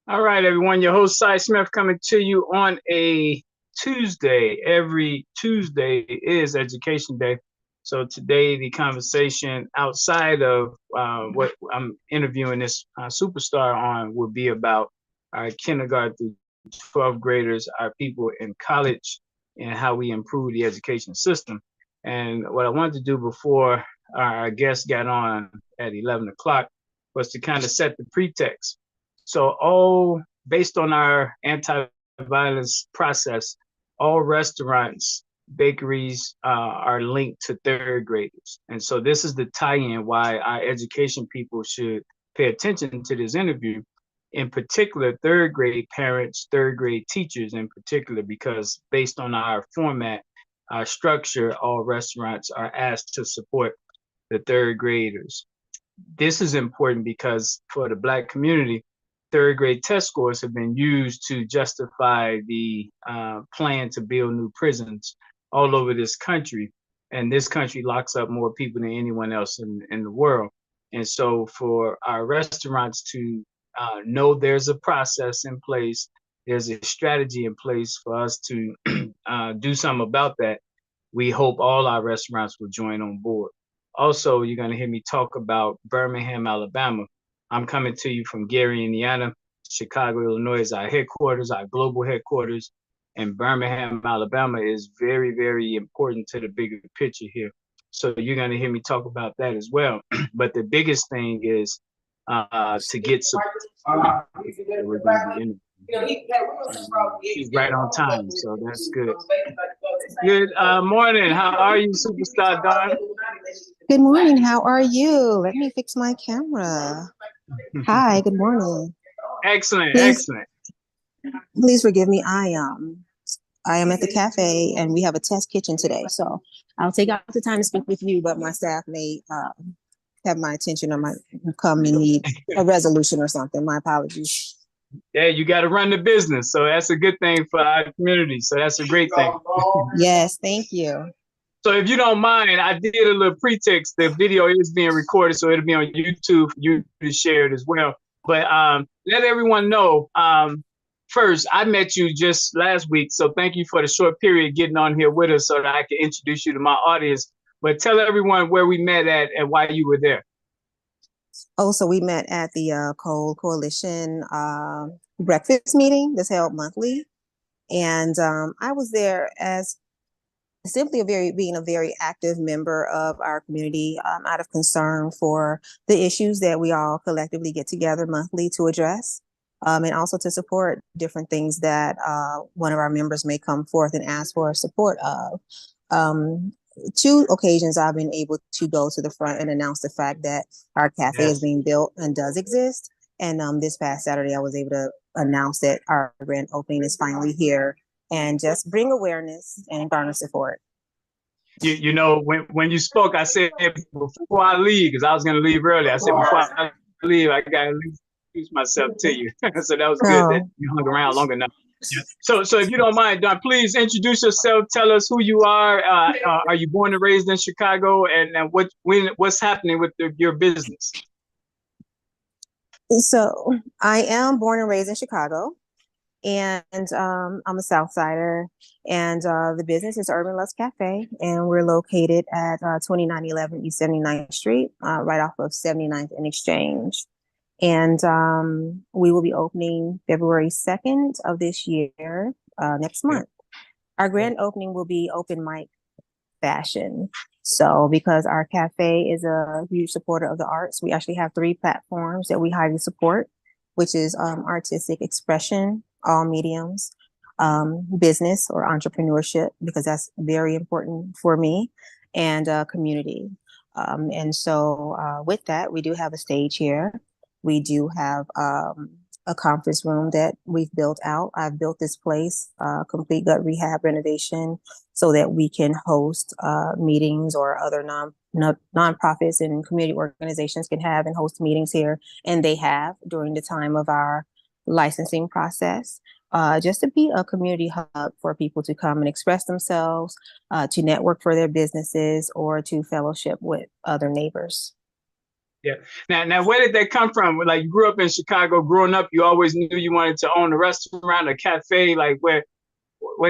All right, everyone. Your host, Cy Smith, coming to you on a Tuesday. Every Tuesday is Education Day. So today, the conversation outside of what I'm interviewing this superstar on will be about our kindergarten through 12th graders, our people in college, and how we improve the education system. And what I wanted to do before our guest got on at 11 o'clock was to kind of set the pretext. So all based on our anti-violence process, all restaurants, bakeries are linked to third graders. And so this is the tie-in why our education people should pay attention to this interview. In particular, third grade parents, third grade teachers in particular, because based on our format, our structure, all restaurants are asked to support the third graders. This is important because for the Black community, third grade test scores have been used to justify the plan to build new prisons all over this country. And this country locks up more people than anyone else in the world. And so for our restaurants to know there's a process in place, there's a strategy in place for us to do something about that, we hope all our restaurants will join on board. Also, you're going to hear me talk about Birmingham, Alabama. I'm coming to you from Gary, Indiana. Chicago, Illinois is our headquarters, our global headquarters. And Birmingham, Alabama is very, very important to the bigger picture here. So you're going to hear me talk about that as well. But the biggest thing is to get support. We're going to be in. She's right on time, so that's good. Good morning. How are you, Superstar Dawn? Good morning. How are you? Let me fix my camera. Hi, good morning. Excellent, Please, excellent. please forgive me. I am at the cafe and we have a test kitchen today. So I'll take out the time to speak with you, but my staff may have my attention or might come and need a resolution or something. My apologies. Yeah, you got to run the business. So that's a good thing for our community. So that's a great thing. Yes, thank you. So if you don't mind, I did a little pretext. The video is being recorded, so it'll be on YouTube for you to share it as well. But let everyone know, first, I met you just last week. So thank you for the short period getting on here with us so that I can introduce you to my audience. But tell everyone where we met at and why you were there. Oh, so we met at the Coal Coalition breakfast meeting that's held monthly. And I was there as simply being a very active member of our community, out of concern for the issues that we all collectively get together monthly to address, and also to support different things that one of our members may come forth and ask for support of. Two occasions I've been able to go to the front and announce the fact that our cafe is being built and does exist. And this past Saturday, I was able to announce that our grand opening is finally here and just bring awareness and garner support. You know, when you spoke, I said before I leave, because I was going to leave early. I said before I leave, I got to introduce myself to you. So that was good that you hung around long enough. Yeah. So if you don't mind, Don, please introduce yourself. Tell us who you are. Are you born and raised in Chicago? And what's happening with your business? So I am born and raised in Chicago, and I'm a South Sider, and the business is Urban Lust Cafe, and we're located at 2911 East 79th Street, right off of 79th and Exchange. And we will be opening February 2nd of this year, next month. Our grand opening will be open mic fashion. So because our cafe is a huge supporter of the arts, we actually have 3 platforms that we highly support, which is artistic expression, all mediums, business or entrepreneurship, because that's very important for me, and community. And so with that, we do have a stage here. We do have a conference room that we've built out. I've built this place, complete gut rehab renovation, so that we can host meetings, or other nonprofits and community organizations can have and host meetings here. And they have during the time of our licensing process, just to be a community hub for people to come and express themselves, to network for their businesses, or to fellowship with other neighbors. Yeah. Now, where did that come from? Like, you grew up in Chicago. Growing up, you always knew you wanted to own a restaurant, a cafe. Like, where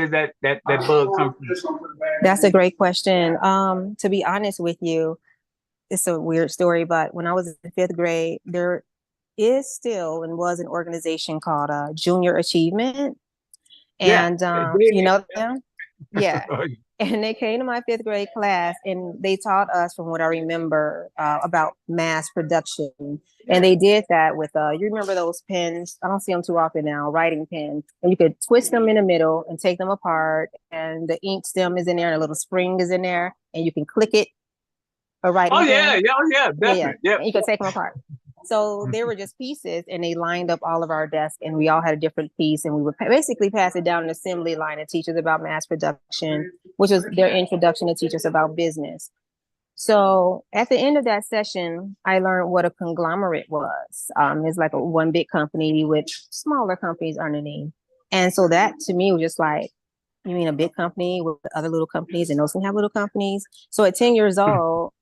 did that bug come from? That's a great question. To be honest with you, it's a weird story, but when I was in fifth grade, there is still and was an organization called Junior Achievement. Yeah. And you Yeah. know them? Yeah. And they came to my fifth grade class and they taught us, from what I remember, about mass production. And they did that with, you remember those pens? I don't see them too often now, writing pens. And you could twist them in the middle and take them apart. And the ink stem is in there and a little spring is in there. And you can click it, a Oh writing yeah, pen. yeah, oh, yeah, Yeah. definitely. Yeah. And you could take them apart. So they were just pieces and they lined up all of our desks and we all had a different piece and we would basically pass it down an assembly line and teach us about mass production, which was their introduction to teach us about business. So at the end of that session, I learned what a conglomerate was. It's like one big company with smaller companies underneath. And so that to me was just like, you mean a big company with other little companies and those can have little companies? So at 10 years old,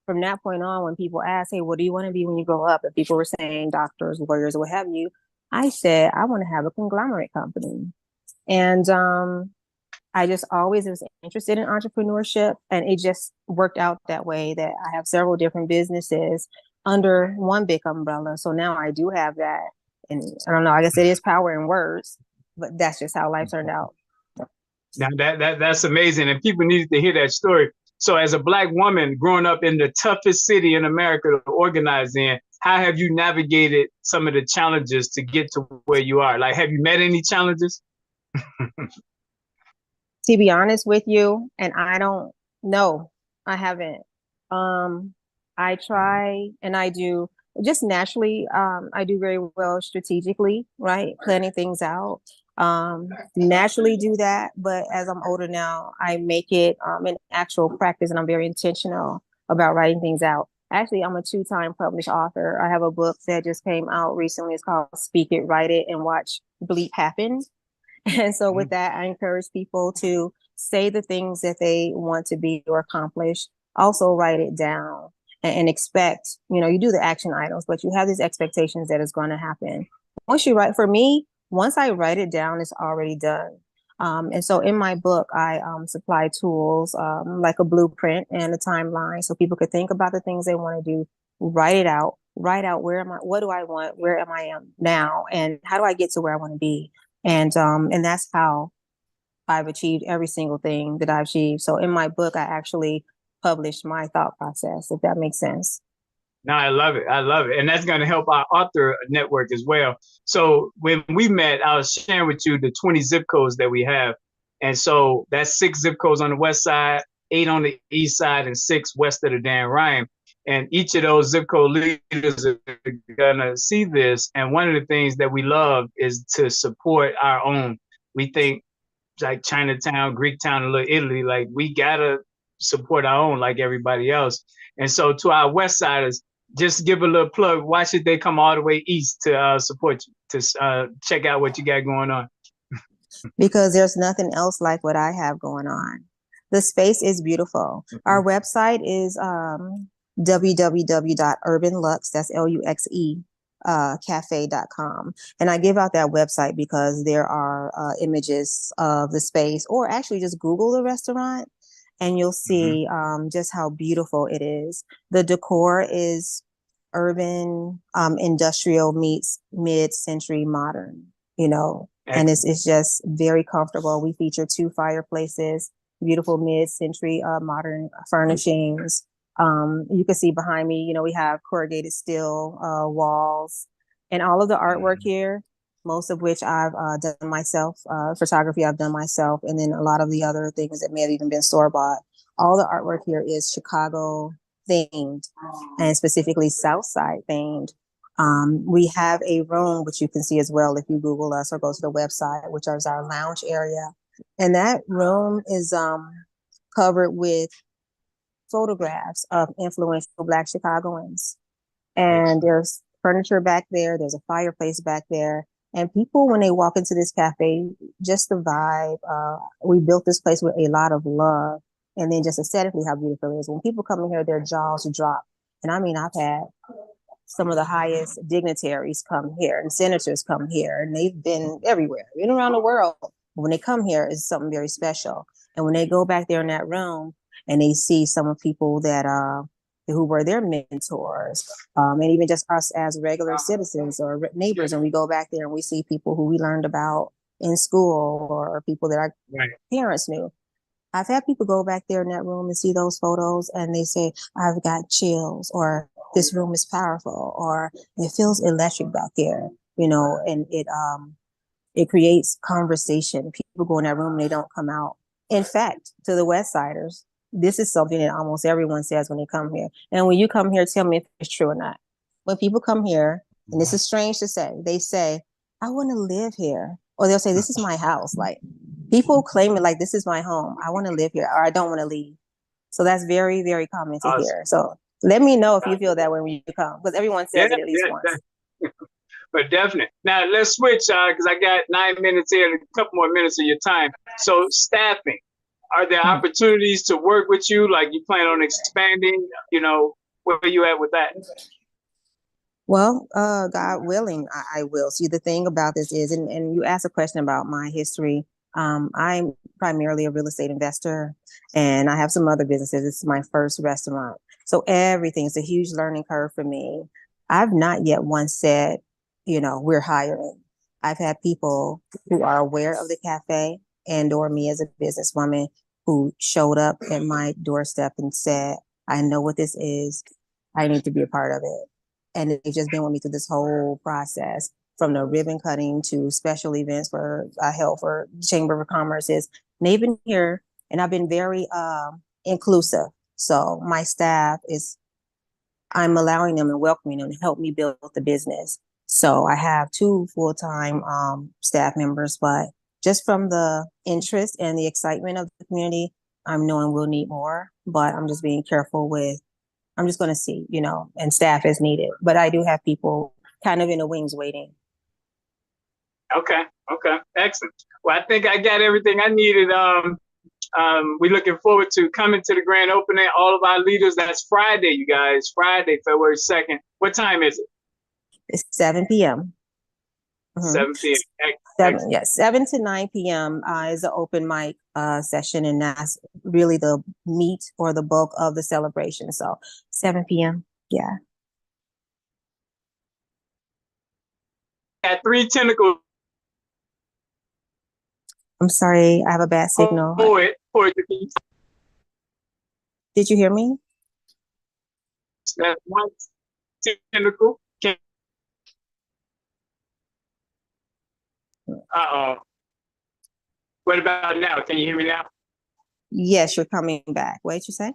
from that point on, when people ask, hey, what do you want to be when you grow up? If people were saying doctors, lawyers, what have you, I said, I want to have a conglomerate company. And I just always was interested in entrepreneurship. And it just worked out that way that I have several different businesses under one big umbrella. So now I do have that. And I don't know, I guess it is power in words, but that's just how life turned out. Now that's amazing, and people needed to hear that story. So, as a Black woman growing up in the toughest city in America to organize in, how have you navigated some of the challenges to get to where you are? Like, have you met any challenges? To be honest with you, and I don't know, I haven't. I try and I do just naturally, I do very well strategically, right? Planning things out. Naturally do that, but as I'm older now, I make it an actual practice and I'm very intentional about writing things out. Actually, I'm a two-time published author. I have a book that just came out recently. It's called Speak It, Write It, and Watch Bleep Happen. And so with that, I encourage people to say the things that they want to be or accomplish. Also write it down and expect, you do the action items, but you have these expectations that is going to happen. Once you write, for me, once I write it down, it's already done. And so in my book, I supply tools like a blueprint and a timeline so people could think about the things they want to do, write out, what do I want, where am I now, and how do I get to where I want to be? And that's how I've achieved every single thing that I've achieved. So in my book, I actually published my thought process, if that makes sense. No, I love it. I love it. And that's going to help our author network as well. So when we met, I was sharing with you the 20 zip codes that we have. And so that's 6 zip codes on the west side, 8 on the east side, and 6 west of the Dan Ryan. And each of those zip code leaders are going to see this. And one of the things that we love is to support our own. We think like Chinatown, Greektown, and Little Italy, like we got to support our own like everybody else. And so to our west siders, just give a little plug. Why should they come all the way east to support you, to check out what you got going on? Because there's nothing else like what I have going on. The space is beautiful. Mm-hmm. Our website is www.urbanluxe, that's Luxe, cafe.com. And I give out that website because there are images of the space, or actually just Google the restaurant and you'll see just how beautiful it is. The decor is urban, industrial meets mid-century modern, and it's just very comfortable. We feature 2 fireplaces, beautiful mid-century modern furnishings. You can see behind me, we have corrugated steel walls and all of the artwork here, most of which I've done myself. Photography I've done myself, and then a lot of the other things that may have even been store-bought. All the artwork here is Chicago themed and specifically Southside themed. We have a room, which you can see as well if you Google us or go to the website, which is our lounge area. And that room is covered with photographs of influential Black Chicagoans. And there's furniture back there. There's a fireplace back there. And people, when they walk into this cafe, just the vibe, we built this place with a lot of love. And then just aesthetically how beautiful it is. When people come in here, their jaws drop And I mean, I've had some of the highest dignitaries come here and senators come here, and they've been everywhere, been around the world. When they come here, it's something very special. And when they go back there in that room and they see some of people that who were their mentors, and even just us as regular citizens or neighbors, and we go back there and we see people who we learned about in school or people that our parents knew. I've had people go back there in that room and see those photos and they say, I've got chills, or this room is powerful, or it feels electric back there, you know, and it creates conversation. People go in that room and they don't come out. In fact, to the West Siders, this is something that almost everyone says when they come here. And when you come here, tell me if it's true or not. When people come here, and this is strange to say, they say, I want to live here. Or they'll say, this is my house. Like, people claim it like, this is my home. I want to live here, or I don't want to leave. So that's very, very common to hear. So let me know if you feel that way when you come, because everyone says it at least once. But definitely. Now let's switch, because I got 9 minutes here, and a couple more minutes of your time. So staffing, are there opportunities to work with you? Like, you plan on expanding? You know, where are you at with that? Well, God willing, I will. See, the thing about this is, and you asked a question about my history. I'm primarily a real estate investor, and I have some other businesses. This is my first restaurant. So everything's a huge learning curve for me. I've not yet once said, you know, we're hiring. I've had people who are aware of the cafe and or me as a businesswoman who showed up at my doorstep and said, I know what this is. I need to be a part of it. And they've just been with me through this whole process, from the ribbon cutting to special events for health or Chamber of Commerce's. And they've been here, and I've been very inclusive. So my staff I'm allowing them and welcoming them to help me build the business. So I have 2 full-time staff members, but just from the interest and the excitement of the community, I'm knowing we'll need more, but I'm just being careful I'm just going to see, you know, and staff is needed. But I do have people kind of in the wings waiting. Okay. Excellent. Well, I think I got everything I needed. We're looking forward to coming to the grand opening. All of our leaders, that's Friday, you guys. Friday, February 2nd. What time is it? It's 7 p.m. 7 p.m. 7 to 9 p.m. Is the open mic session, and that's really the meat or the bulk of the celebration. So 7 p.m. Yeah. At 3 tentacles. I'm sorry, I have a bad signal. Did you hear me? That's 1 tentacle. Uh-oh. What about now? Can you hear me now? Yes, you're coming back. What did you say?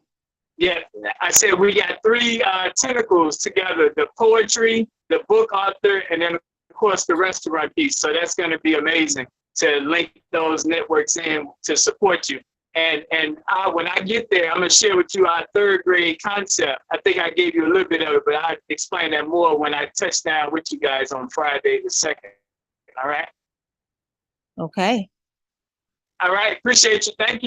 Yeah, I said we got 3 tentacles together: the poetry, the book author, and then, of course, the restaurant piece. So that's going to be amazing to link those networks in to support you. And when I get there, I'm going to share with you our 3rd grade concept. I think I gave you a little bit of it, but I'll explain that more when I touch down with you guys on Friday the 2nd. All right? Okay. All right. Appreciate you. Thank you.